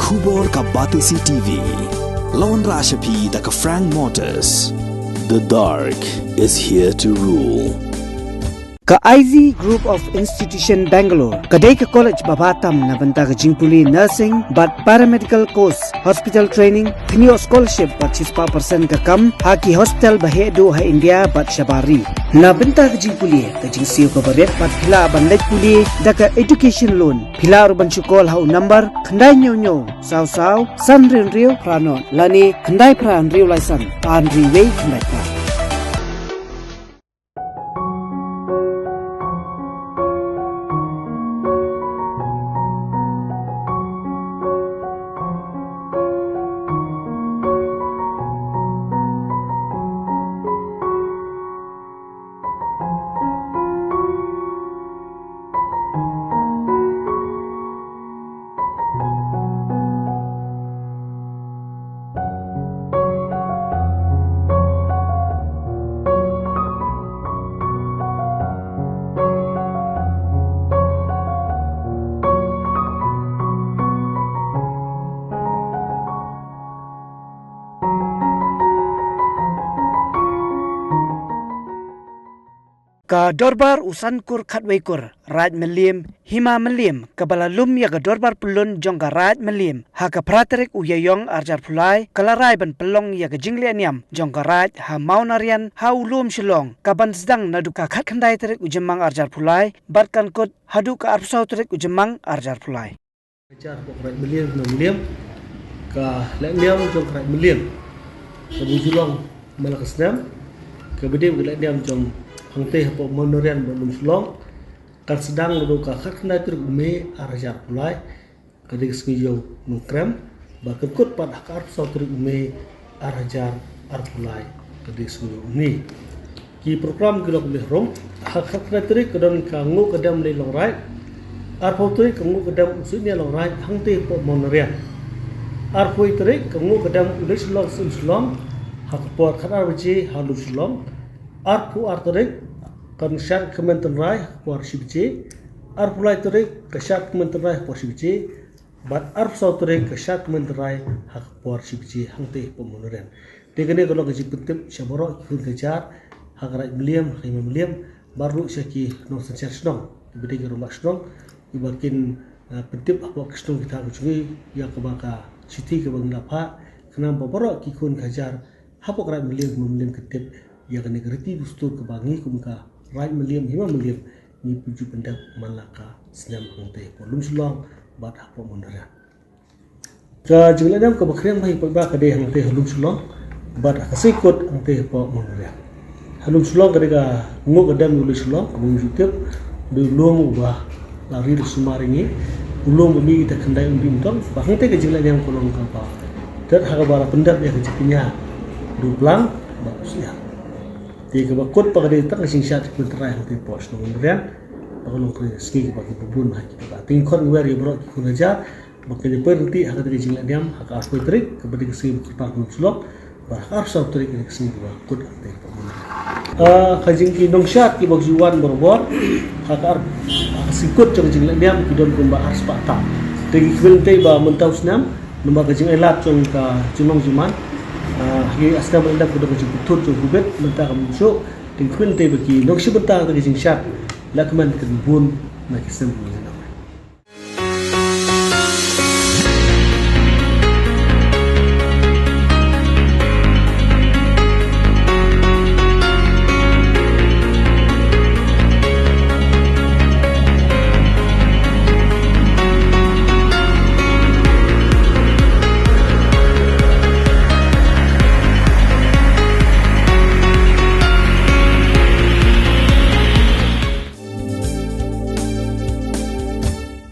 Khubor ka Batisi TV. Lawan Rashapi da ka Frank Motors. The dark is here to rule. Ka IZ Group of Institution Bangalore, kadai ka college babatam na banta ka jingpuli nursing but paramedical course, hospital training, thinio scholarship but 6% ka kam, haki hospital bahedo ha India but shabari. Na banta ka jingpuli, ka jingsiyo ka baret but pila bandaj puli, da ka education loan, pila urban chukol ha number, khandai nyo, saw, san rio prano, lani khandai pran rio laisan, an riway khandai pran. Ka dorbar usankur khatwaikur raj melim hima melim kabalalum ya ka dorbar pulun jong ka raj melim ha ka praterik uyayong arjar pulai kalarai ban pelong ya ka jingleniam jong ka raj ha maunarian ha ulum shilong ka ban sedang nadu ka khat khandai terik ujemang arjar pulai barkan kot hadu ka arpsau terik ujemang arjar pulai arjar raj melim ka leniam jong raj melim ka bujulong malakasnam ka bedim ka leniam jong hangteh po monorian belum selong kan sedang meruka khakna tur me arjar pulai kadik smijo mengkrem bahkan kut pada kar sautur me arjar arpulai kadik smijo ni ki program gelok lehrom khakna tur kedon kangu kedam le longrai arpo tur kangu kedam usunya longrai hangteh po monorian arpoi tur kangu kedam ulis long selong hakpor khana beji halu selong arpu artorek kan syar kementerian rai por sibje arpulai torek ke syar kementerian rai por sibje bat arp sautorek ke syar kementerian rai hak por sibje hangte pemonoran tegene kalau gaji pentip syaboro kun kejar hak rai miliam baru syaki no sensyar snong bede ke rumah snong ibakin pentip apa snong kita kucui ya kebaka siti ke banglapa kenapa boro ki kun kejar hapok rai miliam ketip ya kena gerti dustur ke bangi kumka rai miliam hima miliam ni puju pendak malaka senam hangte polum sulong bat hapo mondaran ka jingladam ke bakrian bhai pa ka de hangte halum sulong bat akasikot hangte po mondaran halum sulong ka ngu kadam ulu sulong ngu jutep de lom ubah lari de sumaringi ulung bumi kita kendai umbim tong ba hangte ka jingladam kolong ka pa dan hakabara pendak ya kejepinya duplang bagusnya tiga bakut pakai tak kasih syarat penterai hati pos nomborian kalau tu ski bagi bubun hati kita tingkon luar ya bro kita aja bagi penti akan dari jingla diam akan aku trik kepada kesini berkata mensulok bahar satu trik dari kesini bakut hati pemun kajing kidong syat ki bagi juan berbor akan sikut cong jingla diam kidon kumba ars patah tegi penti bah mentau senam nombor kajing elat cong ka junong juman hi asna benda kuda kecil betul tu gubet mentah kamu so tingkun teh bagi nongsi bentang tadi sing syat lakman kedubun nak kisah